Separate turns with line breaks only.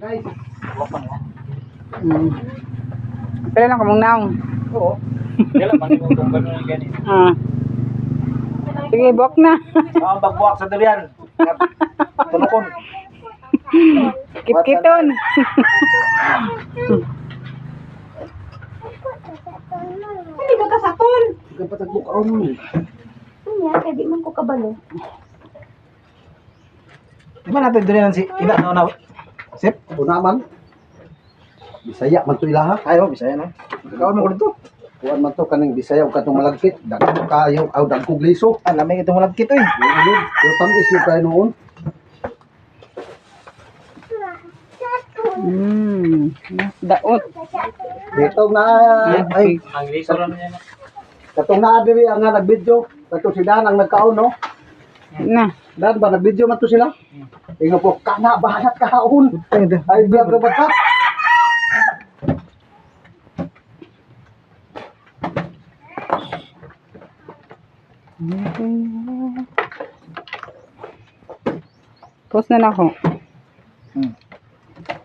Guys,
Huwag man yan.
Pero lang kamong naong.
Oo. Kailan man yung kung gano'n yung ganyan.
Sige, buwak na.
Ang pagbuwak sa durian. Tunukon.
Kit-kiton.
Hindi ka kasapon.
kapatag mo kaon mo.
Ano kaya di man ko kabalo.
Di ba natin durian si Ina na Sip?
Una man. Bisaya man to ilaha.
Ayaw, Bisaya no? Kaon mo ko dito.
Kuan man to kaning Bisaya ug katong malagkit. Dagko kayo aw dagko gliso.
Ah, lamig itong malagkit eh.
Yung tamis yung tayo noon.
Daot.
Dito na ay
Ang liso lang yan.
katong naa diri ang nga nag-video. Katong si Dan ang nagkaon no.
Na.
Dan ba nag-video man to sila? Ingo po kana bahat kaon. Ay vlog ra ba ka?
Post na lang ako.